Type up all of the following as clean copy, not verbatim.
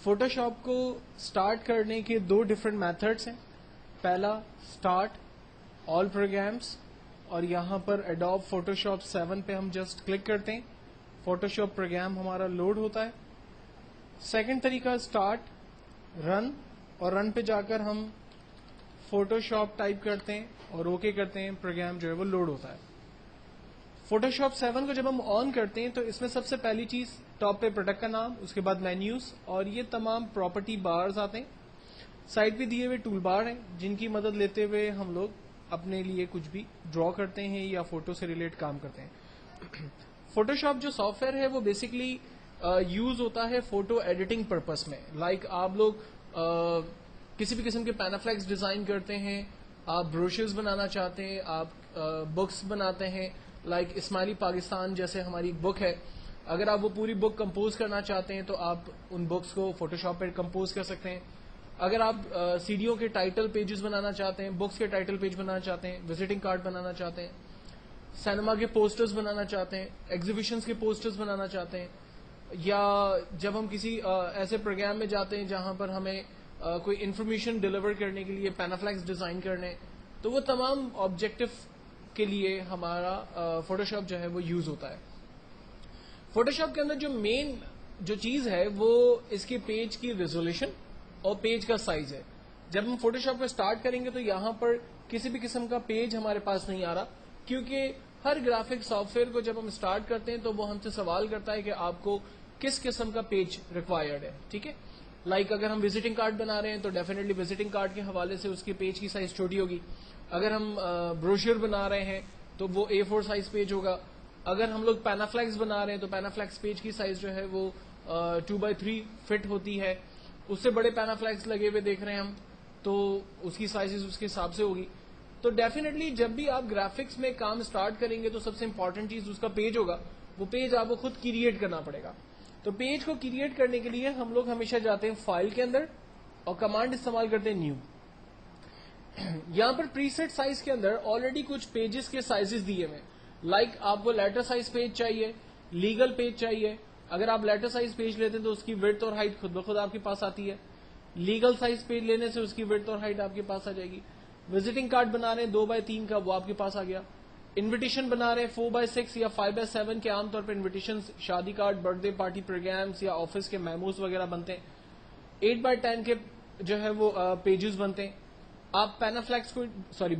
Photoshop کو start کرنے کے دو ڈفرینٹ میتھڈس ہیں. پہلا سٹارٹ آل پروگرامس, اور یہاں پر ایڈوب فوٹوشاپ 7 پہ ہم جسٹ کلک کرتے ہیں, فوٹوشاپ پروگرام ہمارا لوڈ ہوتا ہے. سیکنڈ طریقہ سٹارٹ رن, اور رن پہ جا کر ہم فوٹوشاپ ٹائپ کرتے ہیں اور اوکے کرتے ہیں, پروگرام جو ہے وہ لوڈ ہوتا ہے. فوٹوشاپ 7 کو جب ہم آن کرتے ہیں تو اس میں سب سے پہلی چیز ٹاپ پہ پروڈکٹ کا نام, اس کے بعد مینیوز, اور یہ تمام پراپرٹی بارز آتے ہیں. سائڈ پہ دیے ہوئے ٹول بار ہیں جن کی مدد لیتے ہوئے ہم لوگ اپنے لیے کچھ بھی ڈرا کرتے ہیں یا فوٹو سے ریلیٹ کام کرتے ہیں. فوٹوشاپ جو سافٹ ویئر ہے وہ بیسکلی یوز ہوتا ہے فوٹو ایڈیٹنگ پرپز میں. لائک آپ لوگ کسی بھی قسم کے پینافلیکس ڈیزائن کرتے ہیں, آپ بروشرز بنانا چاہتے ہیں, آپ بکس بناتے ہیں, لائک اسماعیلی پاکستان جیسے ہماری ایک بک ہے, اگر آپ وہ پوری بک کمپوز کرنا چاہتے ہیں تو آپ ان بکس کو فوٹوشاپ پہ کمپوز کر سکتے ہیں. اگر آپ سیڈیوں کے ٹائٹل پیجز بنانا چاہتے ہیں, بکس کے ٹائٹل پیج بنانا چاہتے ہیں, وزٹنگ کارڈ بنانا چاہتے ہیں, سینما کے پوسٹرز بنانا چاہتے ہیں, ایگزیبیشنز کے پوسٹرز بنانا چاہتے ہیں, یا جب ہم کسی ایسے پروگرام میں جاتے ہیں جہاں پر ہمیں کوئی انفارمیشن ڈیلیور کرنے کے لیے پینافلیکس ڈیزائن کرنے, تو وہ تمام آبجیکٹو کے لیے ہمارا فوٹوشاپ جو ہے وہ یوز ہوتا ہے. فوٹوشاپ کے اندر جو مین جو چیز ہے وہ اس کے پیج کی ریزولوشن اور پیج کا سائز ہے. جب ہم فوٹوشاپ کو اسٹارٹ کریں گے تو یہاں پر کسی بھی قسم کا پیج ہمارے پاس نہیں آ رہا, کیونکہ ہر گرافک سافٹ ویئر کو جب ہم اسٹارٹ کرتے ہیں تو وہ ہم سے سوال کرتا ہے کہ آپ کو کس قسم کا پیج ریکوائرڈ ہے. ٹھیک ہے, لائک اگر ہم وزٹنگ کارڈ بنا رہے ہیں تو ڈیفینیٹلی وزٹنگ کارڈ کے حوالے سے اس کے پیج کی سائز چھوٹی ہوگی. اگر ہم بروشر بنا رہے ہیں تو وہ A4 سائز پیج ہوگا. اگر ہم لوگ پینافلیکس بنا رہے ہیں تو پینافلیکس پیج کی سائز جو ہے وہ 2x3 فٹ ہوتی ہے. اس سے بڑے پینافلیکس لگے ہوئے دیکھ رہے ہیں ہم تو اس کی سائز اس کے حساب سے ہوگی. تو ڈیفینیٹلی جب بھی آپ گرافکس میں کام اسٹارٹ کریں گے تو سب سے امپورٹنٹ چیز اس کا پیج ہوگا. وہ پیج آپ کو خود کریٹ کرنا پڑے گا. تو پیج کو کریٹ کرنے کے لیے ہم لوگ ہمیشہ جاتے ہیں فائل کے اندر اور کمانڈ استعمال کرتے ہیں نیو. یہاں پر پری سیٹ سائز کے اندر آلریڈی کچھ پیجز کے سائزز دیے ہوئے, لائک آپ کو لیٹر سائز پیج چاہیے, لیگل پیج چاہیے. اگر آپ لیٹر سائز پیج لیتے ہیں تو اس کی وڈتھ اور ہائٹ خود بخود آپ کے پاس آتی ہے. لیگل سائز پیج لینے سے اس کی وڈتھ اور ہائٹ آپ کے پاس آ جائے گی. وزٹنگ کارڈ بنا رہے ہیں 2x3 کا, وہ آپ کے پاس آ گیا. انویٹیشن بنا رہے ہیں 4x6 یا 5x7 کے, عام طور پہ انویٹیشن شادی card, birthday party programs یا آفس کے میموز وغیرہ بنتے ہیں. 8x10 کے جو ہے وہ پیجز بنتے ہیں. آپ پینافلیکس کو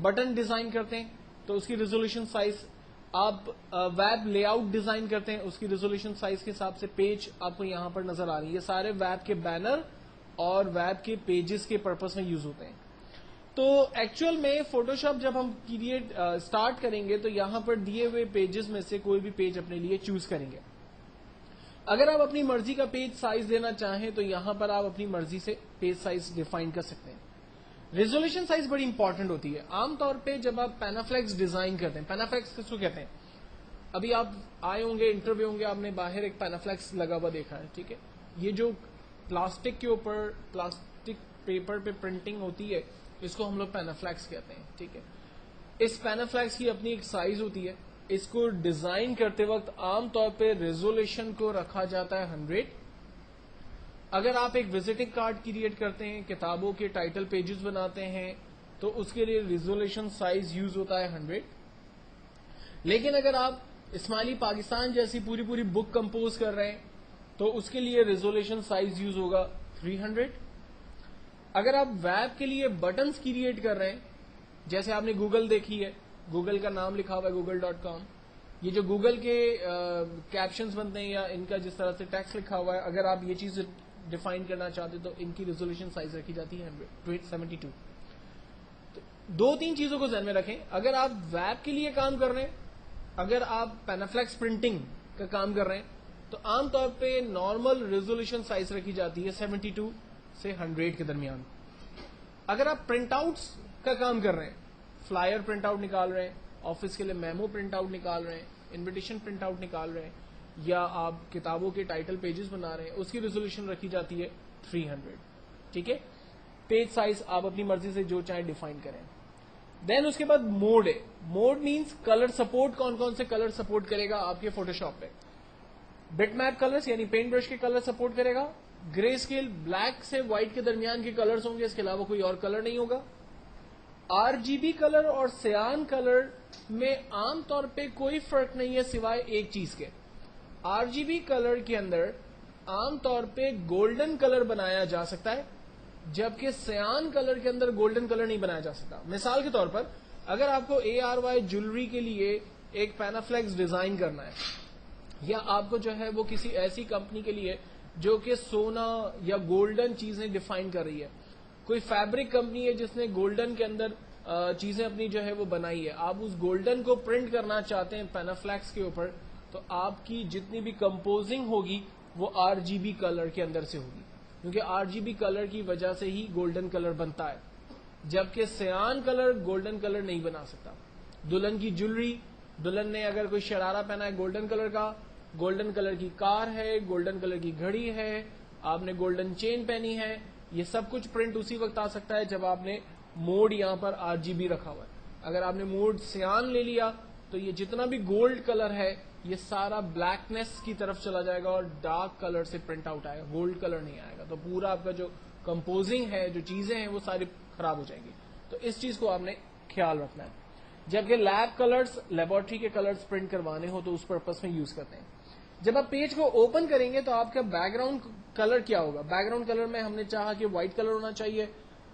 بٹن ڈیزائن کرتے ہیں تو اس کی ریزولوشن سائز, آپ ویب لے آؤٹ ڈیزائن کرتے ہیں اس کی ریزولوشن سائز کے حساب سے پیج آپ کو یہاں پر نظر آ رہی ہے. یہ سارے ویب کے بینر اور ویب کے پیجز کے پرپز میں یوز ہوتے ہیں. تو ایکچوئل میں فوٹوشاپ جب ہم کریٹ اسٹارٹ کریں گے تو یہاں پر دیے ہوئے پیجز میں سے کوئی بھی پیج اپنے لیے چوز کریں گے. اگر آپ اپنی مرضی کا پیج سائز دینا چاہیں تو یہاں پر آپ اپنی مرضی سے پیج سائز ڈیفائن کر سکتے ہیں. ریزولوشن سائز بڑی امپورٹنٹ ہوتی ہے. عام طور پہ جب آپ پینافلیکس ڈیزائن کرتے ہیں, پینافلیکس کس کو کہتے ہیں, ابھی آپ آئے ہوں گے انٹرویو ہوں گے, آپ نے باہر ایک پینافلیکس لگا ہوا دیکھا ہے. ٹھیک ہے, یہ جو پلاسٹک کے اوپر پلاسٹک پیپر پہ پرنٹنگ ہوتی ہے اس کو ہم لوگ پینافلیکس کہتے ہیں. ٹھیک ہے, اس پینافلیکس کی اپنی ایک سائز ہوتی ہے. اس کو ڈیزائن کرتے وقت عام طور پہ ریزولوشن کو رکھا جاتا ہے 100. اگر آپ ایک وزٹنگ کارڈ کریٹ کرتے ہیں, کتابوں کے ٹائٹل پیجز بناتے ہیں تو اس کے لیے ریزولوشن سائز یوز ہوتا ہے 100. لیکن اگر آپ اسماعیلی پاکستان جیسی پوری بک کمپوز کر رہے ہیں تو اس کے لیے ریزولوشن سائز یوز ہوگا 300. اگر آپ ویب کے لیے بٹنز کریٹ کر رہے ہیں, جیسے آپ نے گوگل دیکھی ہے, گوگل کا نام لکھا ہوا ہے google.com, یہ جو گوگل کے کیپشنز بنتے ہیں یا ان کا جس طرح سے ٹیکسٹ لکھا ہوا ہے, اگر آپ یہ چیز ڈیفائن کرنا چاہتے تو ان کی ریزولوشن سائز رکھی جاتی ہے 72. تو 2-3 چیزوں کو ذہن میں رکھیں. اگر آپ ویب کے لیے کام کر رہے ہیں, اگر آپ پینافلیکس پرنٹنگ کا کام کر رہے ہیں تو عام طور پہ نارمل ریزولوشن سائز رکھی جاتی ہے 72 سے 100 کے درمیان. اگر آپ پرنٹ آؤٹس کا کام کر رہے ہیں, فلائر پرنٹ آؤٹ نکال رہے ہیں, آفس کے لیے میمو پرنٹ آؤٹ نکال رہے ہیں, انویٹیشن پرنٹ آؤٹ نکال رہے ہیں, یا آپ کتابوں کے ٹائٹل پیجز بنا رہے ہیں, اس کی ریزولوشن رکھی جاتی ہے 300. ٹھیک ہے, پیج سائز آپ اپنی مرضی سے جو چاہیں ڈیفائن کریں. دین اس کے بعد موڈ ہے. Mode means colour support. کون کون سے کلر سپورٹ کرے گا آپ کے فوٹوشاپ پہ. بٹ میپ کلرز یعنی پینٹ برش کے کلر سپورٹ کرے گا. گرے اسکیل بلیک سے وائٹ کے درمیان کے کلرز ہوں گے, اس کے علاوہ کوئی اور کلر نہیں ہوگا. RGB کلر اور سیان کلر میں عام طور پہ کوئی فرق نہیں ہے سوائے ایک چیز کے. RGB کلر کے اندر عام طور پہ گولڈن کلر بنایا جا سکتا ہے, جبکہ سیان کلر کے اندر گولڈن کلر نہیں بنایا جا سکتا. مثال کے طور پر اگر آپ کو ARY جولری کے لیے ایک پینافلیکس ڈیزائن کرنا ہے, یا آپ کو جو ہے وہ کسی ایسی کمپنی کے لیے جو کہ سونا یا گولڈن چیزیں ڈیفائن کر رہی ہے, کوئی فیبرک کمپنی ہے جس نے گولڈن کے اندر چیزیں اپنی جو ہے وہ بنائی ہے, آپ اس گولڈن کو پرنٹ کرنا چاہتے ہیں پینافلیکس کے اوپر, تو آپ کی جتنی بھی کمپوزنگ ہوگی وہ RGB کلر کے اندر سے ہوگی, کیونکہ RGB کلر کی وجہ سے ہی گولڈن کلر بنتا ہے, جبکہ سیان کلر گولڈن کلر نہیں بنا سکتا. دلہن کی جولری, دلہن نے اگر کوئی شرارہ پہنا ہے گولڈن کلر کا, گولڈن کلر کی کار ہے, گولڈن کلر کی گھڑی ہے, آپ نے گولڈن چین پہنی ہے, یہ سب کچھ پرنٹ اسی وقت آ سکتا ہے جب آپ نے موڈ یہاں پر RGB رکھا ہوا ہے. اگر آپ نے موڈ سیان لے لیا تو یہ جتنا بھی گولڈ کلر ہے یہ سارا بلیکنیس کی طرف چلا جائے گا اور ڈارک کلر سے پرنٹ آؤٹ آئے گا, گولڈ کلر نہیں آئے گا. تو پورا آپ کا جو کمپوزنگ ہے, جو چیزیں ہیں, وہ ساری خراب ہو جائیں گی. تو اس چیز کو آپ نے خیال رکھنا ہے. جبکہ لیب کلرز, لیبورٹری کے کلرز پرنٹ کروانے ہو تو اس پرپس میں یوز کرتے ہیں. جب آپ پیج کو اوپن کریں گے تو آپ کا بیک گراؤنڈ کلر کیا ہوگا؟ بیک گراؤنڈ کلر میں ہم نے چاہا کہ وائٹ کلر ہونا چاہیے,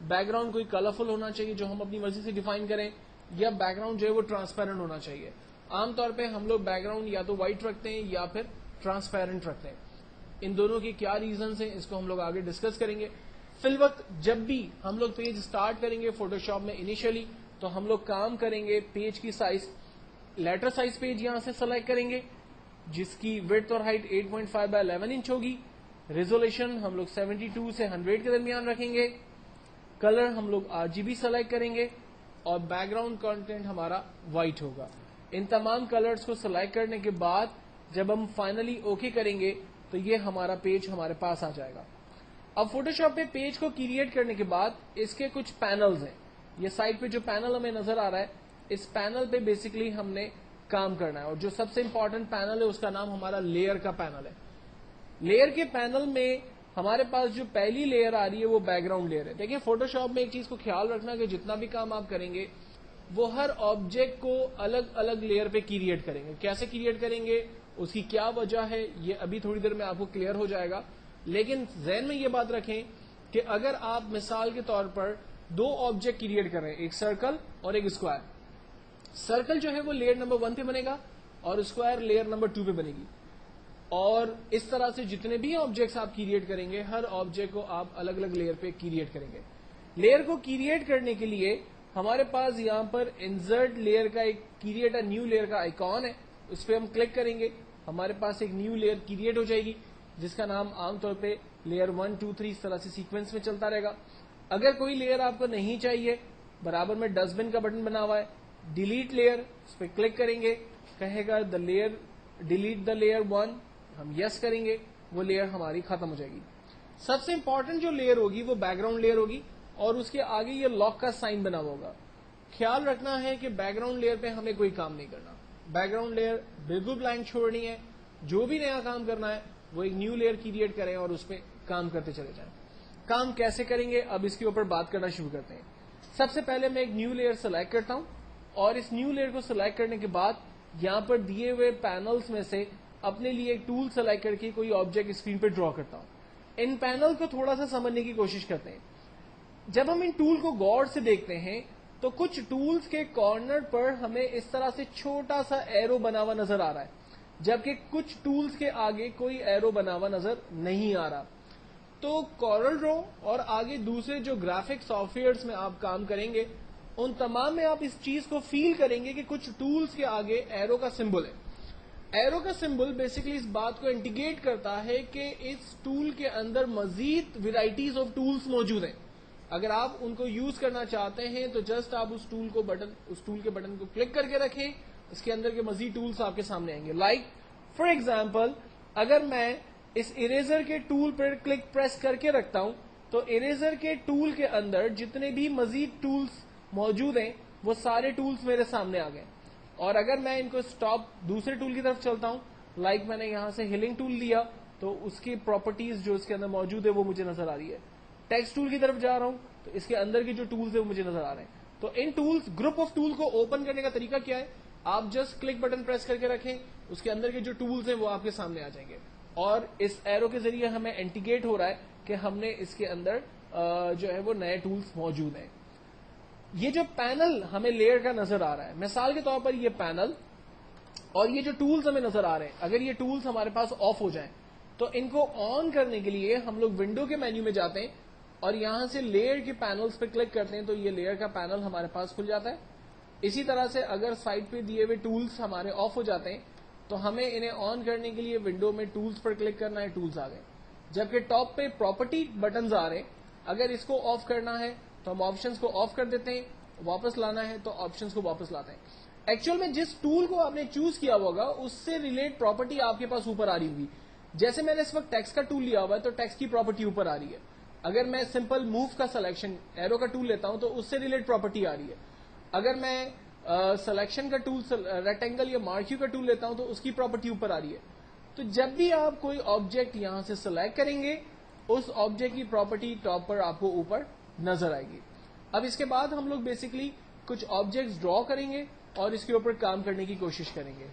بیک گراؤنڈ کوئی کلرفل ہونا چاہیے جو ہم اپنی مرضی سے ڈیفائن کریں, یا بیک گراؤنڈ جو ہے وہ ٹرانسپیرنٹ ہونا چاہیے. عام طور پہ ہم لوگ بیک گراؤنڈ یا تو وائٹ رکھتے ہیں یا پھر ٹرانسپیرنٹ رکھتے ہیں. ان دونوں کی کیا ریزنز ہیں اس کو ہم لوگ آگے ڈسکس کریں گے. فی الوقت جب بھی ہم لوگ پیج اسٹارٹ کریں گے فوٹوشاپ میں انیشلی, تو ہم لوگ کام کریں گے پیج کی سائز, لیٹر سائز پیج یہاں سے سلیکٹ کریں گے جس کی وڈتھ اور ہائٹ 8.5x11 انچ ہوگی. ریزولیشن ہم لوگ 72 سے 100 کے درمیان رکھیں گے. کلر ہم لوگ RGB سلیکٹ کریں گے اور بیک گراؤنڈ کانٹینٹ ہمارا وائٹ ہوگا. ان تمام کلرز کو سلیکٹ کرنے کے بعد جب ہم فائنلی اوکے کریں گے تو یہ ہمارا پیج ہمارے پاس آ جائے گا. اب فوٹوشاپ پہ پیج کو کریٹ کرنے کے بعد اس کے کچھ پینلز ہیں. یہ سائڈ پہ جو پینل ہمیں نظر آ رہا ہے, اس پینل پہ بیسکلی ہم نے کام کرنا ہے, اور جو سب سے امپورٹنٹ پینل ہے اس کا نام ہمارا لیئر کا پینل ہے. لیئر کے پینل میں ہمارے پاس جو پہلی لیئر آ رہی ہے وہ بیک گراؤنڈ لیئر ہے. دیکھیں فوٹوشاپ میں ایک چیز کو خیال رکھنا کہ جتنا بھی کام آپ کریں گے وہ ہر آبجیکٹ کو الگ الگ لیئر پہ کریٹ کریں گے. کیسے کریٹ کریں گے, اس کی کیا وجہ ہے, یہ ابھی تھوڑی دیر میں آپ کو کلیئر ہو جائے گا. لیکن ذہن میں یہ بات رکھیں کہ اگر آپ مثال کے طور پر دو آبجیکٹ کریٹ کر رہے ہیں, ایک سرکل اور ایک اسکوائر, سرکل جو ہے وہ لیئر نمبر 1 پہ بنے گا اور اسکوائر لیئر نمبر 2 پہ بنے گی. اور اس طرح سے جتنے بھی آبجیکٹس آپ کریٹ کریں گے ہر آبجیکٹ کو آپ الگ الگ لیئر پہ کریٹ کریں گے. لیئر کو کریٹ کرنے کے لیے ہمارے پاس یہاں پر انسرٹ لیئر کا ایک کریٹ اے نیو لیئر کا آئیکن ہے, اس پہ ہم کلک کریں گے, ہمارے پاس ایک نیو لیئر کریٹ ہو جائے گی جس کا نام عام طور پہ لیئر 1 2 3 اس طرح سے سیکوینس میں چلتا رہے گا. اگر کوئی لیئر آپ کو نہیں چاہیے, برابر میں ڈسٹ بن کا بٹن بنا ہوا ہے, ڈیلیٹ لیئر, اس پہ کلک کریں گے, کہے گا دا لیئر ڈیلیٹ دا لیئر 1, ہم یس کریں گے, وہ لیئر ہماری ختم ہو جائے گی. سب سے امپورٹنٹ جو لیئر ہوگی وہ بیک گراؤنڈ لیئر ہوگی اور اس کے آگے یہ لاک کا سائن بنا ہوا ہوگا. خیال رکھنا ہے کہ بیک گراؤنڈ لیئر پہ ہمیں کوئی کام نہیں کرنا, بیک گراؤنڈ لیئر بالکل بلینک چھوڑنی ہے. جو بھی نیا کام کرنا ہے وہ ایک نیو لیئر کریٹ کریں اور اس پہ کام کرتے چلے جائیں. کام کیسے کریں گے اب اس کے اوپر بات کرنا شروع کرتے ہیں. سب سے پہلے میں ایک نیو لیئر سلیکٹ کرتا ہوں اور اس نیو لیئر کو سلیکٹ کرنے کے بعد یہاں پر دیے ہوئے پینلز میں سے اپنے لیے ایک ٹول سلیکٹ کر کے کوئی آبجیکٹ اسکرین پہ ڈرا کرتا ہوں. ان پینل کو تھوڑا سا سمجھنے کی کوشش کرتے ہیں. جب ہم ان ٹول کو غور سے دیکھتے ہیں تو کچھ ٹولز کے کارنر پر ہمیں اس طرح سے چھوٹا سا ایرو بنا ہوا نظر آ رہا ہے, جبکہ کچھ ٹولز کے آگے کوئی ایرو بنا ہوا نظر نہیں آ رہا. تو کورل ڈرا اور آگے دوسرے جو گرافک سافٹ ویئرز میں آپ کام کریں گے ان تمام میں آپ اس چیز کو فیل کریں گے کہ کچھ ٹولز کے آگے ایرو کا سمبل ہے. ایرو کا سمبل بیسکلی اس بات کو انڈیکیٹ کرتا ہے کہ اس ٹول کے اندر مزید ویرائٹیز آف ٹولز موجود ہیں. اگر آپ ان کو یوز کرنا چاہتے ہیں تو جسٹ آپ اس ٹول کے بٹن کو کلک کر کے رکھیں, اس کے اندر کے مزید ٹولز آپ کے سامنے آئیں گے. لائک فار ایگزامپل اگر میں اس اریزر کے ٹول پر کلک پریس کر کے رکھتا ہوں تو اریزر کے ٹول کے اندر جتنے بھی مزید ٹولز موجود ہیں وہ سارے ٹولز میرے سامنے آ گئے. اور اگر میں ان کو اسٹاپ دوسرے ٹول کی طرف چلتا ہوں لائک میں نے یہاں سے ہلنگ ٹول لیا تو اس کی پراپرٹیز جو اس کے اندر موجود ہے وہ مجھے نظر آ رہی ہے. ٹیکسٹ ٹول کی طرف جا رہا ہوں تو اس کے اندر کی جو ٹولز ہیں وہ مجھے نظر آ رہے ہیں. تو ان ٹولز گروپ آف ٹول کو اوپن کرنے کا طریقہ کیا ہے؟ آپ جسٹ کلک بٹن پریس کر کے رکھیں, اس کے اندر کے جو ٹولز ہیں وہ آپ کے سامنے آ جائیں گے, اور اس ایرو کے ذریعے ہمیں انڈیکیٹ ہو رہا ہے کہ ہم نے اس کے اندر جو ہے وہ نئے ٹولز موجود ہیں. یہ جو پینل ہمیں لیئر کا نظر آ رہا ہے, مثال کے طور پر یہ پینل اور یہ جو ٹولز ہمیں نظر آ رہے ہیں, اگر یہ ٹولز ہمارے پاس آف ہو جائیں تو ان کو آن کرنے کے لیے ہم لوگ ونڈو کے مینیو میں جاتے ہیں اور یہاں سے لیئر کے پینلز پہ کلک کرتے ہیں تو یہ لیئر کا پینل ہمارے پاس کھل جاتا ہے. اسی طرح سے اگر سائڈ پہ دیے ہوئے ٹولز ہمارے آف ہو جاتے ہیں تو ہمیں انہیں آن کرنے کے لیے ونڈو میں ٹولز پر کلک کرنا ہے, ٹولز آ گئے. جبکہ ٹاپ پہ پراپرٹی بٹنز آ رہے ہیں, اگر اس کو آف کرنا ہے تو ہم آپشنز کو آف کر دیتے ہیں, واپس لانا ہے تو آپشنز کو واپس لاتے ہیں. ایکچوئل میں جس ٹول کو آپ نے چوز کیا ہوگا اس سے ریلیٹ پراپرٹی آپ کے پاس اوپر آ رہی ہوگی. جیسے میں نے اس وقت ٹیکسٹ کا ٹول لیا ہوا ہے تو ٹیکسٹ کی پراپرٹی اوپر آ رہی ہے. اگر میں سمپل موو کا سلیکشن ایرو کا ٹول لیتا ہوں تو اس سے ریلیٹ پراپرٹی آ رہی ہے. اگر میں سلیکشن کا ٹول ریکٹینگل یا مارکیو کا ٹول لیتا ہوں تو اس کی پراپرٹی اوپر آ رہی ہے. تو جب بھی آپ کوئی آبجیکٹ یہاں سے سلیکٹ کریں گے اس آبجیکٹ کی پراپرٹی ٹاپ پر آپ کو اوپر نظر آئے گی. اب اس کے بعد ہم لوگ بیسکلی کچھ آبجیکٹس ڈرا کریں گے اور اس کے اوپر کام کرنے کی کوشش کریں گے.